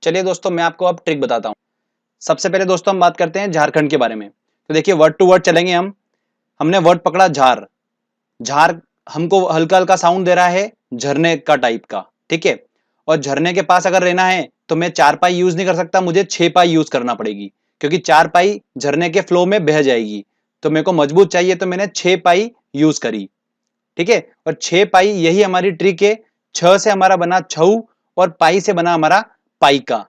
चलिए दोस्तों, मैं आपको अब ट्रिक बताता हूँ। सबसे पहले दोस्तों हम बात करते हैं झारखंड के बारे में। तो देखिए, वर्ड टू वर्ड चलेंगे हम। हमने वर्ड पकड़ा झार। झार हमको हल्का हल्का साउंड दे रहा है झरने का टाइप का, ठीक है। और झरने के पास अगर रहना है तो मैं 4 पाई यूज नहीं कर सकता, मुझे 6 पाई यूज करना पड़ेगी, क्योंकि 4 पाई झरने के फ्लो में बह जाएगी। तो मेरे को मजबूत चाहिए, तो मैंने 6 पाई यूज करी, ठीक है। और 6 पाई यही हमारी ट्रिक है। 6 से हमारा बना छऊ और पाई से बना हमारा पाइका।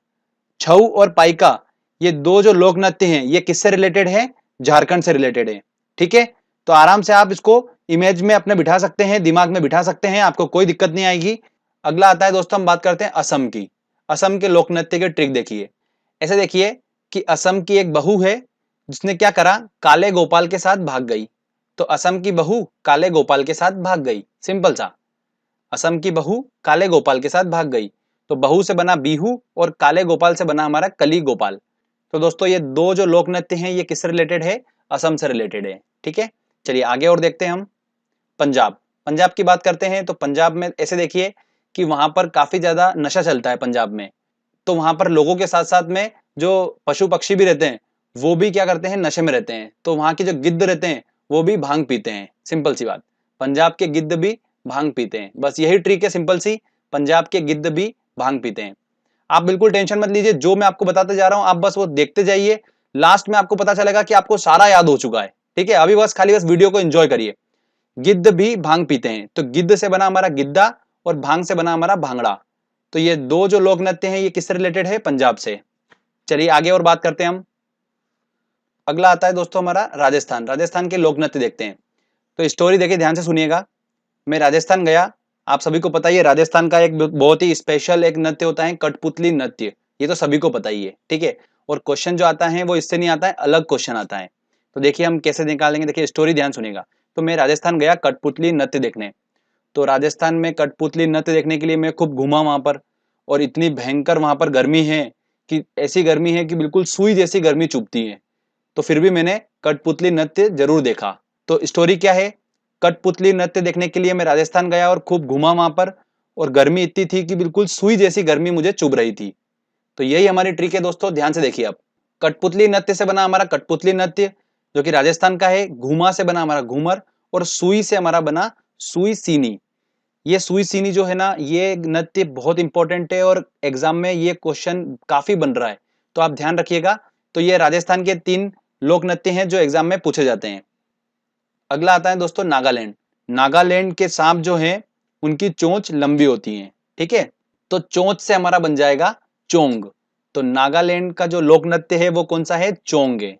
छऊ और पाइका, ये दो जो लोक नृत्य हैं, ये किससे रिलेटेड है? झारखंड से रिलेटेड है, ठीक है। तो आराम से आप इसको इमेज में अपने बिठा सकते हैं, दिमाग में बिठा सकते हैं, आपको कोई दिक्कत नहीं आएगी। अगला आता है दोस्तों, हम बात करते हैं असम की। असम के लोक नृत्य के ट्रिक देखिए। ऐसे देखिए कि असम की एक बहू है, जिसने क्या करा, काले गोपाल के साथ भाग गई। तो असम की बहू काले गोपाल के साथ भाग गई, सिंपल सा। असम की बहू काले गोपाल के साथ भाग गई। तो बहू से बना बीहू और काले गोपाल से बना हमारा कली गोपाल। तो दोस्तों ये दो जो लोक नृत्य हैं, ये किससे रिलेटेड है? असम से रिलेटेड है, ठीक है। चलिए आगे और देखते हैं हम। पंजाब। पंजाब की बात करते हैं तो पंजाब में ऐसे देखिए कि वहां पर काफी ज्यादा नशा चलता है पंजाब में। तो वहां पर लोगों के साथ साथ में जो पशु पक्षी भी रहते हैं, वो भी क्या करते हैं? नशे में रहते हैं। तो वहां के जो गिद्ध रहते हैं, वो भी भांग पीते हैं, सिंपल सी बात। पंजाब के गिद्ध भी भांग पीते हैं, बस यही ट्रिक है सिंपल सी। पंजाब के गिद्ध भी भांग पीते हैं। आप बिल्कुल टेंशन मत लीजिए, जो मैं आपको बताते जा रहा हूं आप बस वो देखते जाइए। लास्ट में आपको पता चलेगा कि आपको सारा याद हो चुका है, ठीक है। अभी बस खाली बस वीडियो को एंजॉय करिए। गिद्ध भी भांग पीते हैं, तो गिद्ध से बना हमारा गिद्दा और भांग से बना हमारा भांगड़ा। तो ये दो जो लोक नृत्य हैं, ये किससे रिलेटेड है? पंजाब से। चलिए आगे और बात करते हैं हम। अगला आता है दोस्तों हमारा राजस्थान। राजस्थान के लोक नृत्य देखते हैं। तो स्टोरी देखिए, ध्यान से सुनिएगा। मैं राजस्थान गया। आप सभी को पता ही है, राजस्थान का एक बहुत ही स्पेशल एक नृत्य होता है कठपुतली नृत्य। ये तो सभी को पता ही है, ठीक है। और क्वेश्चन जो आता है वो इससे नहीं आता है, अलग क्वेश्चन आता है। तो देखिए हम कैसे निकालेंगे, देखिए स्टोरी ध्यान सुनिएगा। तो मैं राजस्थान गया कठपुतली नृत्य देखने। तो राजस्थान में कठपुतली नृत्य देखने के लिए मैं खूब घूमा वहां पर। और इतनी भयंकर वहां पर गर्मी है कि ऐसी गर्मी है कि बिल्कुल सुई जैसी गर्मी चुभती है। तो फिर भी मैंने कठपुतली नृत्य जरूर देखा। तो स्टोरी क्या है? कठपुतली नृत्य देखने के लिए मैं राजस्थान गया और खूब घूमा वहां पर। और गर्मी इतनी थी कि बिल्कुल सुई जैसी गर्मी मुझे चुभ रही थी। तो यही हमारी ट्रिक है दोस्तों, ध्यान से देखिए आप। कठपुतली नृत्य से बना हमारा कठपुतली नृत्य, जो कि राजस्थान का है। घूमा से बना हमारा घूमर। और सुई से हमारा बना सुई सीनी। ये सुई सीनी जो है ना, ये नृत्य बहुत इंपॉर्टेंट है और एग्जाम में ये क्वेश्चन काफी बन रहा है। तो आप ध्यान रखिएगा। तो ये राजस्थान के 3 लोक नृत्य हैं जो एग्जाम में पूछे जाते हैं। अगला आता है दोस्तों नागालैंड। नागालैंड के सांप जो हैं, उनकी चोंच लंबी होती है, ठीक है। तो चोंच से हमारा बन जाएगा चोंग। तो नागालैंड का जो लोक नृत्य है वो कौन सा है? चोंग है।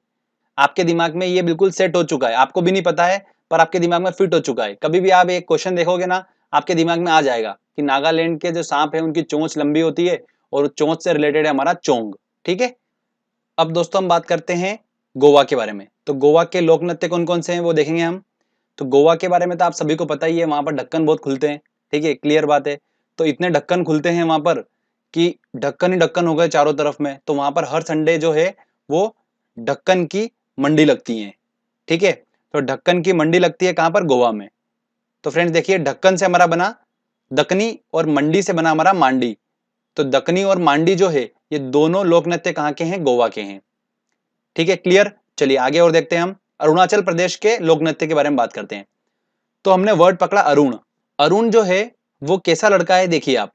आपके दिमाग में ये बिल्कुल सेट हो चुका है, आपको भी नहीं पता है पर आपके दिमाग में फिट हो चुका है। कभी भी आप एक क्वेश्चन देखोगे ना, आपके दिमाग में आ जाएगा कि नागालैंड के जो सांप है उनकी चोंच लंबी होती है और चोंच से रिलेटेड है हमारा चोंग, ठीक है। अब दोस्तों हम बात करते हैं गोवा के बारे में। तो गोवा के लोक नृत्य कौन कौन से हैं वो देखेंगे हम। तो गोवा के बारे में तो आप सभी को पता ही है, वहां पर ढक्कन बहुत खुलते हैं, ठीक है, क्लियर बात है। तो इतने ढक्कन खुलते हैं वहां पर कि ढक्कन ही ढक्कन हो गए चारों तरफ में। तो वहां पर हर संडे जो है वो ढक्कन की मंडी लगती है, ठीक है। तो ढक्कन की मंडी लगती है कहां पर? गोवा में। तो फ्रेंड्स देखिए, ढक्कन से हमारा बना दकनी और मंडी से बना हमारा मांडी। तो दकनी और मांडी जो है, ये दोनों लोक नृत्य कहां के हैं? गोवा के हैं, ठीक है, क्लियर। चलिए आगे और देखते हैं हम। अरुणाचल प्रदेश के लोक नृत्य के बारे में बात करते हैं। तो हमने वर्ड पकड़ा अरुण। अरुण जो है वो कैसा लड़का है? देखिए आप,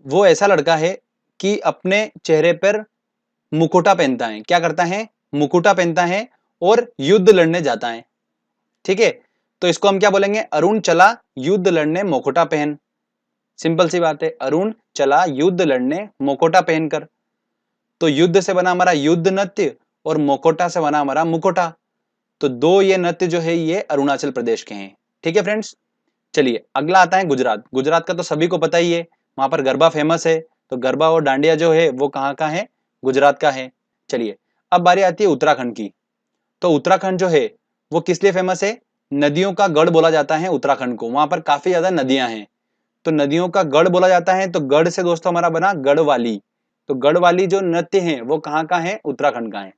वो ऐसा लड़का है कि अपने चेहरे पर मुकुटा पहनता है। क्या करता है? मुकुटा पहनता है और युद्ध लड़ने जाता है, ठीक है। तो इसको हम क्या बोलेंगे? अरुण चला युद्ध लड़ने मुकुटा पहन। सिंपल सी बात है, अरुण चला युद्ध लड़ने मुकुटा पहनकर। तो युद्ध से बना हमारा युद्ध नृत्य और मुकुटा से बना हमारा मुकुटा। तो दो ये नृत्य जो है ये अरुणाचल प्रदेश के हैं, ठीक है फ्रेंड्स। चलिए अगला आता है गुजरात। गुजरात का तो सभी को पता ही है, वहां पर गरबा फेमस है। तो गरबा और डांडिया जो है वो कहाँ का है? गुजरात का है। चलिए अब बारी आती है उत्तराखंड की। तो उत्तराखंड जो है वो किस लिए फेमस है? नदियों का गढ़ बोला जाता है उत्तराखंड को, वहां पर काफी ज्यादा नदियां हैं। तो नदियों का गढ़ बोला जाता है। तो गढ़ से दोस्तों हमारा बना गढ़वाली। तो गढ़वाली जो नृत्य है वो कहाँ का है? उत्तराखंड का है।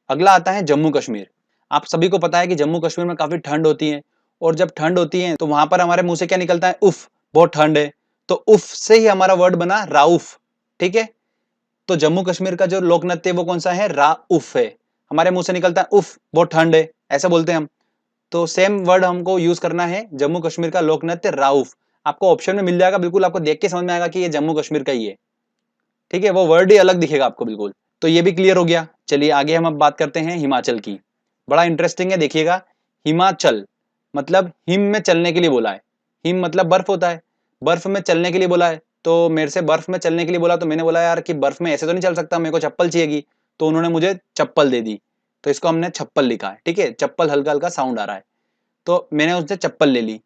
अगला आता है जम्मू कश्मीर। आप सभी को पता है कि जम्मू कश्मीर में काफी ठंड होती है। और जब ठंड होती है तो वहां पर हमारे मुंह से क्या निकलता है? उफ, बहुत ठंड है। तो उफ से ही हमारा वर्ड बना राउफ, ठीक है। तो जम्मू कश्मीर का जो लोक नृत्य है वो कौन सा है, राउफ है। हमारे मुंह से निकलता है उफ, बहुत ठंड है, ऐसा बोलते हैं हम। तो सेम वर्ड हमको यूज करना है, जम्मू कश्मीर का लोक नृत्य राउफ। आपको ऑप्शन में मिल जाएगा, बिल्कुल आपको देख के समझ में आएगा कि ये जम्मू कश्मीर का ही है, ठीक है, वो वर्ड ही अलग दिखेगा आपको बिल्कुल। तो ये भी क्लियर हो गया। चलिए आगे हम अब बात करते हैं हिमाचल की। बड़ा इंटरेस्टिंग है, देखिएगा। हिमाचल मतलब हिम में चलने के लिए बोला है। हिम मतलब बर्फ होता है, बर्फ में चलने के लिए बोला है। तो मेरे से बर्फ में चलने के लिए बोला, तो मैंने बोला यार कि बर्फ में ऐसे तो नहीं चल सकता, मेरे को चप्पल चाहिएगी। तो उन्होंने मुझे चप्पल दे दी, तो इसको हमने छप्पल लिखा है, ठीक है। चप्पल हल्का हल्का साउंड आ रहा है, तो मैंने उससे चप्पल ले ली।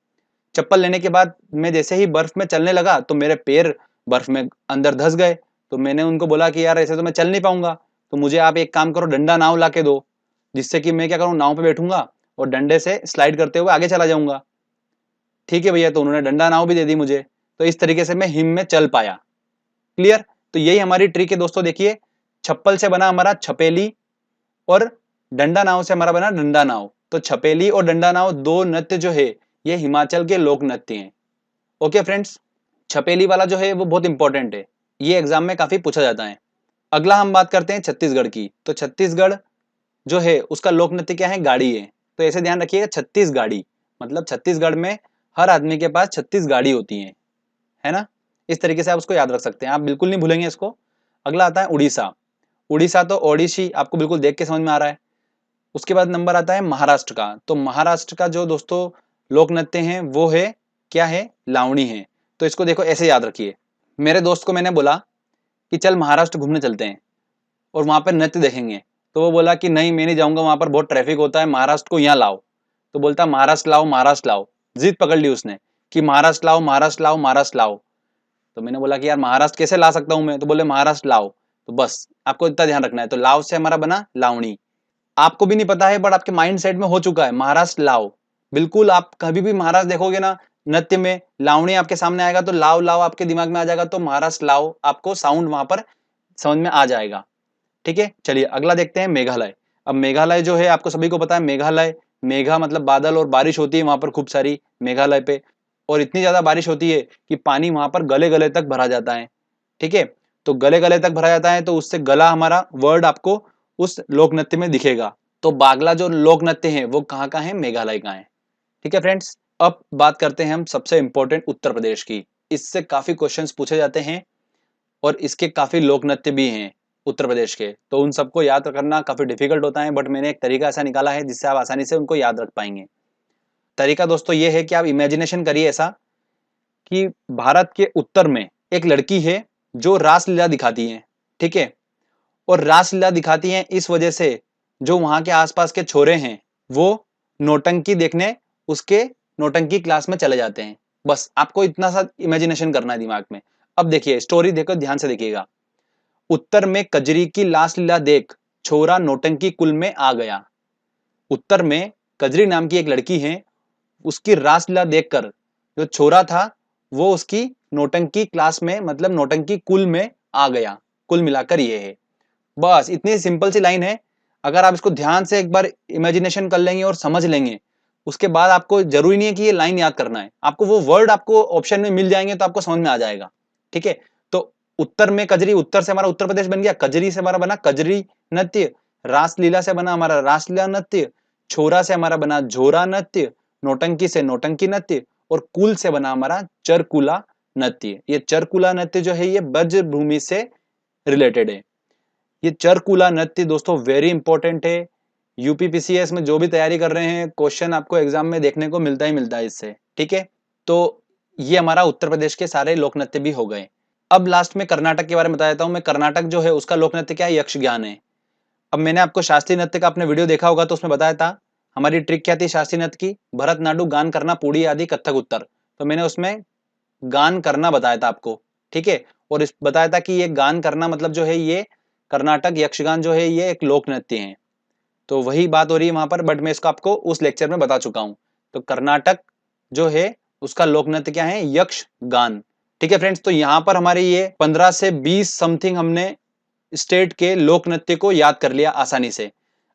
चप्पल लेने के बाद मैं जैसे ही बर्फ में चलने लगा तो मेरे पैर बर्फ में अंदर धंस गए। तो मैंने उनको बोला कि यार ऐसे तो मैं चल नहीं पाऊंगा, तो मुझे आप एक काम करो, डंडा नाव ला के दो, जिससे कि मैं क्या करूँ, नाव पे बैठूंगा और डंडे से स्लाइड करते हुए आगे चला जाऊंगा। ठीक है भैया, तो उन्होंने डंडा नाव भी दे दी मुझे। तो इस तरीके से मैं हिम में चल पाया। क्लियर। तो यही हमारी ट्रिक है दोस्तों। देखिए, छप्पल से बना हमारा छपेली और डंडा नाव से हमारा बना डंडा नाव। तो छपेली और डंडा नाव दो नृत्य जो है ये हिमाचल के लोक नृत्य हैं। ओके फ्रेंड्स, छपेली वाला जो है वो बहुत इंपॉर्टेंट है, ये एग्जाम में काफी पूछा जाता है। अगला हम बात करते हैं छत्तीसगढ़ की। तो छत्तीसगढ़ जो है उसका लोक नृत्य क्या है, गाड़ी है। तो ऐसे ध्यान रखिएगा, छत्तीस गाड़ी, मतलब छत्तीसगढ़ में हर आदमी के पास 36 गाड़ी होती है ना। इस तरीके से आप उसको याद रख सकते हैं, आप बिल्कुल नहीं भूलेंगे इसको। अगला आता है उड़ीसा। उड़ीसा तो ओडिशी आपको बिल्कुल देख के समझ में आ रहा है। उसके बाद नंबर आता है महाराष्ट्र का। तो महाराष्ट्र का जो दोस्तों लोक नृत्य है वो है क्या है, लावणी है। तो इसको देखो ऐसे याद रखिए। मेरे दोस्त को मैंने बोला कि चल महाराष्ट्र घूमने चलते हैं और वहां पर नृत्य देखेंगे। तो वो बोला कि नहीं मैं नहीं जाऊंगा, वहां पर बहुत ट्रैफिक होता है, महाराष्ट्र को यहाँ लाओ। तो बोलता महाराष्ट्र लाओ महाराष्ट्र लाओ, जिद पकड़ ली उसने कि महाराष्ट्र लाओ महाराष्ट्र लाओ महाराष्ट्र लाओ। तो मैंने बोला कि यार महाराष्ट्र कैसे ला सकता हूँ मैं, तो बोले महाराष्ट्र लाओ। तो बस आपको इतना ध्यान रखना है। तो लाओ से हमारा बना लावणी। आपको भी नहीं पता है बट आपके माइंड सेट में हो चुका है महाराष्ट्र लाओ। बिल्कुल, आप कभी भी महाराष्ट्र देखोगे ना नृत्य में, लावणी आपके सामने आएगा तो लाओ लाओ आपके दिमाग में आ जाएगा, तो महाराष्ट्र लाओ आपको साउंड वहां पर समझ में आ जाएगा। ठीक है, चलिए अगला देखते हैं मेघालय। अब मेघालय जो है आपको सभी को पता है, मेघालय, मेघा मतलब बादल और बारिश होती है वहां पर खूब सारी मेघालय पे, और इतनी ज्यादा बारिश होती है कि पानी वहां पर गले गले तक भरा जाता है। ठीक है, तो गले गले तक भरा जाता है, तो उससे गला हमारा वर्ड आपको उस लोक नृत्य में दिखेगा। तो बागला जो लोक नृत्य है वो कहाँ का है, मेघालय का है। ठीक है फ्रेंड्स, अब बात करते हैं हम सबसे इंपॉर्टेंट उत्तर प्रदेश की। इससे काफी क्वेश्चंस पूछे जाते हैं और इसके काफी लोक नृत्य भी हैं उत्तर प्रदेश के, तो उन सबको याद करना काफी डिफिकल्ट होता है, बट मैंने एक तरीका ऐसा निकाला है जिससे आप आसानी से उनको याद रख पाएंगे। तरीका दोस्तों ये है कि आप इमेजिनेशन करिए ऐसा कि भारत के उत्तर में एक लड़की है जो रासलीला दिखाती है। ठीक है, और रासलीला दिखाती है इस वजह से जो वहां के आसपास के छोरे हैं वो नौटंकी देखने उसके नौटंकी क्लास में चले जाते हैं। बस आपको इतना सा इमेजिनेशन करना है दिमाग में। अब देखिए स्टोरी देखो, ध्यान से देखिएगा। उत्तर में कजरी की लाश लीला देख छोरा नौटंकी कुल में आ गया। उत्तर में कजरी नाम की एक लड़की है, उसकी रासलीला देखकर जो छोरा था वो उसकी नौटंकी क्लास में मतलब नौटंकी कुल में आ गया। कुल मिलाकर ये है, बस इतनी सिंपल सी लाइन है। अगर आप इसको ध्यान से एक बार इमेजिनेशन कर लेंगे और समझ लेंगे, उसके बाद आपको जरूरी नहीं है कि ये लाइन याद करना है, आपको वो वर्ड आपको ऑप्शन में मिल जाएंगे तो आपको समझ में आ जाएगा। ठीक है, तो उत्तर में कजरी, उत्तर से हमारा उत्तर प्रदेश बन गया, कजरी से हमारा बना कजरी नृत्य, रासलीला से बना हमारा रासलीला नृत्य, छोरा से हमारा बना झोरा नृत्य, नौटंकी से नौटंकी नृत्य, और कुल से बना हमारा चरकुला नृत्य। ये चरकुला नृत्य जो है ये ब्रज भूमि से रिलेटेड है। ये चरकुला नृत्य दोस्तों वेरी इंपॉर्टेंट है। यूपीपीसीएस में जो भी तैयारी कर रहे हैं, क्वेश्चन आपको एग्जाम में देखने को मिलता ही मिलता है इससे। ठीक है, तो ये हमारा उत्तर प्रदेश के सारे लोक नृत्य भी हो गए। अब लास्ट में कर्नाटक के बारे में बता देता हूं मैं। कर्नाटक जो है उसका लोक नृत्य क्या है, यक्ष ज्ञान है। अब मैंने आपको शास्त्रीय नृत्य का आपने वीडियो देखा होगा तो उसमें बताया था हमारी ट्रिक क्या थी शास्त्रीय नृत्य की, भरतनाट्यम, गान करना, पूड़ी आदि, कथक उत्तर। तो मैंने उसमें गान करना बताया था आपको। ठीक है, और इस बताया था कि ये गान करना मतलब जो है ये कर्नाटक यक्षगान जो है ये एक लोक नृत्य है। तो वही बात हो रही है वहां पर, बट मैं इसको आपको उस लेक्चर में बता चुका हूं। तो कर्नाटक जो है उसका लोक नृत्य क्या है, यक्ष गान। ठीक है फ्रेंड्स, तो यहाँ पर हमारे ये 15 से 20 समथिंग हमने स्टेट के लोक नृत्य को याद कर लिया आसानी से।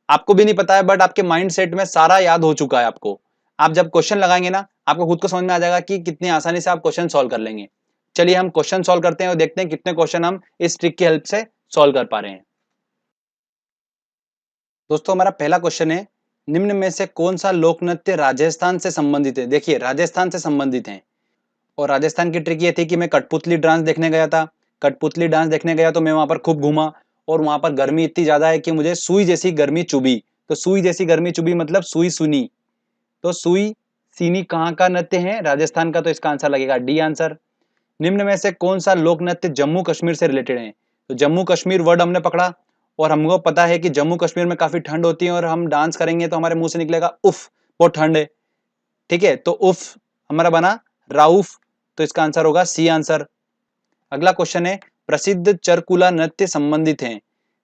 आपको भी नहीं पता है बट आपके माइंड सेट में सारा याद हो चुका है आपको। आप जब क्वेश्चन लगाएंगे ना आपको खुद को समझ में आ जाएगा कि कितनी आसानी से आप क्वेश्चन सॉल्व कर लेंगे। चलिए हम क्वेश्चन सॉल्व करते हैं और देखते हैं कितने क्वेश्चन हम इस ट्रिक की हेल्प से सॉल्व कर पा रहे हैं। दोस्तों हमारा पहला क्वेश्चन है, निम्न में से कौन सा लोक नृत्य राजस्थान से संबंधित है। देखिए राजस्थान से संबंधित है, और राजस्थान की ट्रिक ये थी कि मैं कठपुतली डांस देखने गया था। कठपुतली डांस देखने गया तो मैं वहां पर खूब घूमा, और वहां पर गर्मी इतनी ज्यादा है कि मुझे सुई जैसी गर्मी चुभी। तो सुई जैसी गर्मी चुभी मतलब सुई सुनी, तो सुई सीनी कहाँ का नृत्य है, राजस्थान का। तो इसका आंसर लगेगा डी आंसर। निम्न में से कौन सा लोक नृत्य जम्मू कश्मीर से रिलेटेड है। तो जम्मू कश्मीर वर्ड हमने पकड़ा, और हमको पता है कि जम्मू कश्मीर में काफी ठंड होती है, और हम डांस करेंगे तो हमारे मुंह से निकलेगा उफ, बहुत ठंड है। ठीक है, तो उफ हमारा बना राउफ, तो इसका आंसर होगा सी आंसर। अगला क्वेश्चन है, प्रसिद्ध चरकुला नृत्य संबंधित है।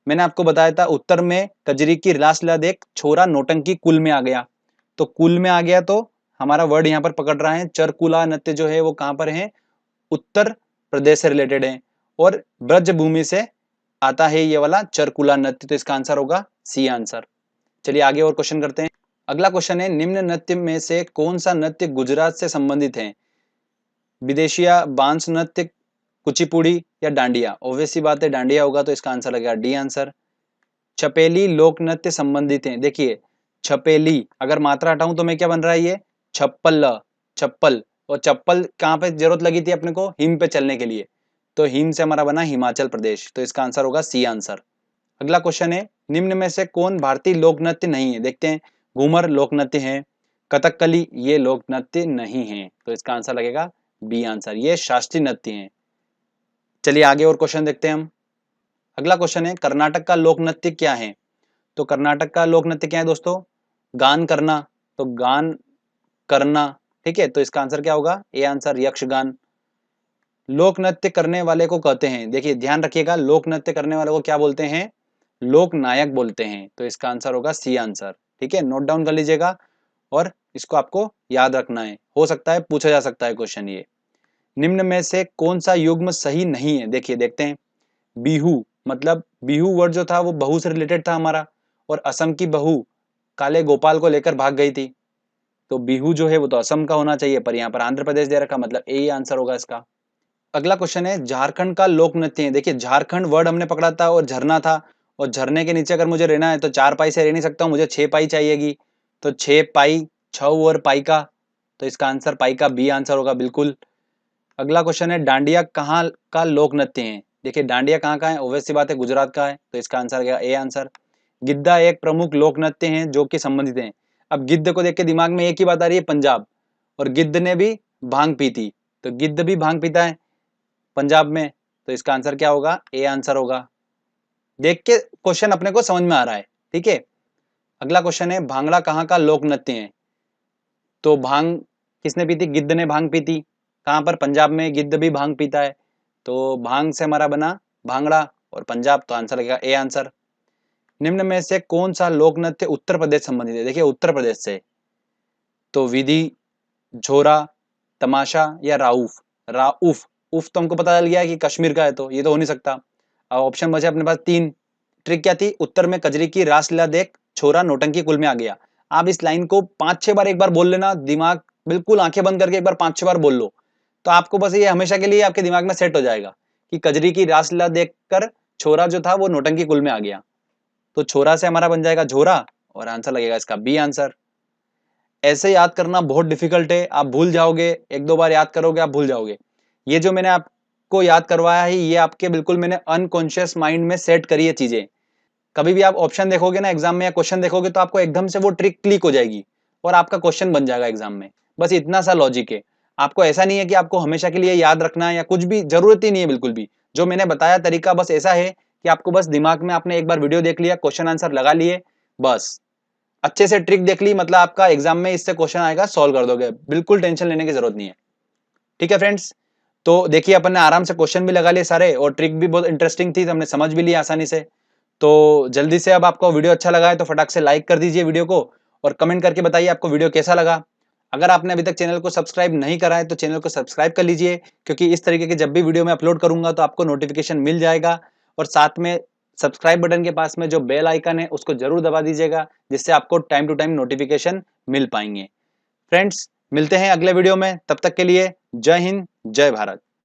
मैंने आपको बताया था उत्तर में कजरी की रासलीला देख छोरा नौटंकी कुल में आ गया। तो कुल में आ गया, तो हमारा वर्ड यहाँ पर पकड़ रहा है। चरकुला नृत्य जो है वो कहाँ पर है, उत्तर प्रदेश से रिलेटेड है, और ब्रज भूमि से आता है ये वाला चरकुला नृत्य। तो इसका आंसर होगा सी आंसर। चलिए आगे और क्वेश्चन करते हैं। अगला क्वेश्चन है, निम्न नृत्य में से कौन सा नृत्य गुजरात से संबंधित है। विदेशिया, बांस नृत्य, कुचिपुड़ी या डांडिया। ऑब्वियस सी बात है डांडिया होगा, तो इसका आंसर लगेगा डी आंसर। छपेली लोक नृत्य संबंधित है। देखिए छपेली अगर मात्रा हटाऊं तो मैं क्या बन रहा है, ये छप्पल, चप्पल। और चप्पल कहाँ पे जरूरत लगी थी अपने को, हिम पे चलने के लिए। तो हिम से हमारा बना हिमाचल प्रदेश, तो इसका आंसर होगा सी आंसर। अगला क्वेश्चन है, निम्न में से कौन भारतीय लोक नृत्य नहीं है। देखते हैं, घूमर लोक नृत्य है, कथकली ये लोक नृत्य नहीं है। तो इसका आंसर लगेगा बी आंसर, ये शास्त्रीय नृत्य है। चलिए आगे और क्वेश्चन देखते हैं हम। अगला क्वेश्चन है, कर्नाटक का लोक नृत्य क्या है। तो कर्नाटक का लोक नृत्य क्या है दोस्तों, गान करना। तो गान करना, ठीक है, तो इसका आंसर क्या होगा, ए आंसर यक्षगान। लोक नृत्य करने वाले को कहते हैं, देखिए ध्यान रखिएगा, लोक नृत्य करने वाले को क्या बोलते हैं, लोक नायक बोलते हैं। तो इसका आंसर होगा सी आंसर। ठीक है, नोट डाउन कर लीजिएगा, और इसको आपको याद रखना है, हो सकता है पूछा जा सकता है क्वेश्चन ये। निम्न में से कौन सा युग्म सही नहीं है। देखिए देखते हैं, बिहू, मतलब बिहू वर्ड जो था वो बहू से रिलेटेड था हमारा, और असम की बहू काले गोपाल को लेकर भाग गई थी। तो बिहू जो है वो तो असम का होना चाहिए, पर यहाँ पर आंध्र प्रदेश दे रखा, मतलब ए आंसर होगा इसका। अगला क्वेश्चन है, झारखंड का लोक नृत्य है। देखिए झारखंड वर्ड हमने पकड़ा था, और झरना था, और झरने के नीचे अगर मुझे रहना है तो 4 पाई से रह नहीं सकता हूँ, मुझे 6 पाई चाहिएगी। तो 6 पाई, छऊ और पाई का, तो इसका आंसर पाई का बी आंसर होगा बिल्कुल। अगला क्वेश्चन है, डांडिया कहाँ का लोक नृत्य है। देखिए डांडिया कहाँ का है, ऑब्वियस सी बात है गुजरात का है, तो इसका आंसर गया ए आंसर। गिद्धा एक प्रमुख लोक नृत्य है जो कि संबंधित है। अब गिद्ध को देख के दिमाग में एक ही बात आ रही है, पंजाब, और गिद्ध ने भी भांग पी थी, तो गिद्ध भी भांग पीता है पंजाब में। तो इसका आंसर क्या होगा, ए आंसर होगा। देख के क्वेश्चन अपने को समझ में आ रहा है, ठीक है। अगला क्वेश्चन है, भांगड़ा कहाँ का लोक नृत्य है। तो भांग किसने पी थी, गिद्ध ने भांग पी थी। कहाँ पर, पंजाब में गिद्ध भी भांग पीता है। तो भांग से हमारा बना भांगड़ा, और पंजाब, तो आंसर लगेगा ए आंसर। निम्न में से कौन सा लोक नृत्य उत्तर प्रदेश संबंधित है। देखिए उत्तर प्रदेश से, तो विधि, झोरा, तमाशा या राउफ। राउफ, उफ तो हमको पता चल गया कि कश्मीर का है, तो ये तो हो नहीं सकता। अब ऑप्शन बचे अपने पास 3। ट्रिक क्या थी, उत्तर में कजरी की रासलीला देख छोरा नौटंकी कुल में आ गया। आप इस लाइन को 5-6 बार एक बार बोल लेना, दिमाग बिल्कुल आंखें बंद करके एक बार 5-6 बार बोल लो, तो आपको बस ये हमेशा के लिए आपके दिमाग में सेट हो जाएगा कि कजरी की रासलीला देखकर छोरा जो था वो नौटंकी कुल में आ गया। तो छोरा से हमारा बन जाएगा झोरा, और आंसर लगेगा इसका बी आंसर। ऐसे याद करना बहुत डिफिकल्ट है, आप भूल जाओगे, 1-2 बार याद करोगे आप भूल जाओगे। ये जो मैंने आपको याद करवाया है, ये आपके बिल्कुल मैंने अनकॉन्शियस माइंड में सेट करी है चीजें। कभी भी आप ऑप्शन देखोगे ना एग्जाम में या क्वेश्चन देखोगे, तो आपको एकदम से वो ट्रिक क्लिक हो जाएगी, और आपका क्वेश्चन बन जाएगा एग्जाम में। बस इतना सा लॉजिक है। आपको ऐसा नहीं है कि आपको हमेशा के लिए याद रखना है, या कुछ भी जरूरत ही नहीं है बिल्कुल भी। जो मैंने बताया तरीका बस ऐसा है कि आपको बस दिमाग में आपने एक बार वीडियो देख लिया, क्वेश्चन आंसर लगा लिए, बस अच्छे से ट्रिक देख ली, मतलब आपका एग्जाम में इससे क्वेश्चन आएगा, सॉल्व कर दोगे, बिल्कुल टेंशन लेने की जरूरत नहीं है। ठीक है फ्रेंड्स, तो देखिए अपन ने आराम से क्वेश्चन भी लगा लिए सारे, और ट्रिक भी बहुत इंटरेस्टिंग थी, तो हमने समझ भी लिया आसानी से। तो जल्दी से, अब आपको वीडियो अच्छा लगा है तो फटाक से लाइक कर दीजिए वीडियो को, और कमेंट करके बताइए आपको वीडियो कैसा लगा। अगर आपने अभी तक चैनल को सब्सक्राइब नहीं करा है तो चैनल को सब्सक्राइब कर लीजिए, क्योंकि इस तरीके के जब भी वीडियो मैं अपलोड करूंगा तो आपको नोटिफिकेशन मिल जाएगा। और साथ में सब्सक्राइब बटन के पास में जो बेल आइकन है उसको जरूर दबा दीजिएगा, जिससे आपको टाइम टू टाइम नोटिफिकेशन मिल पाएंगे। फ्रेंड्स मिलते हैं अगले वीडियो में, तब तक के लिए जय हिंद जय भारत।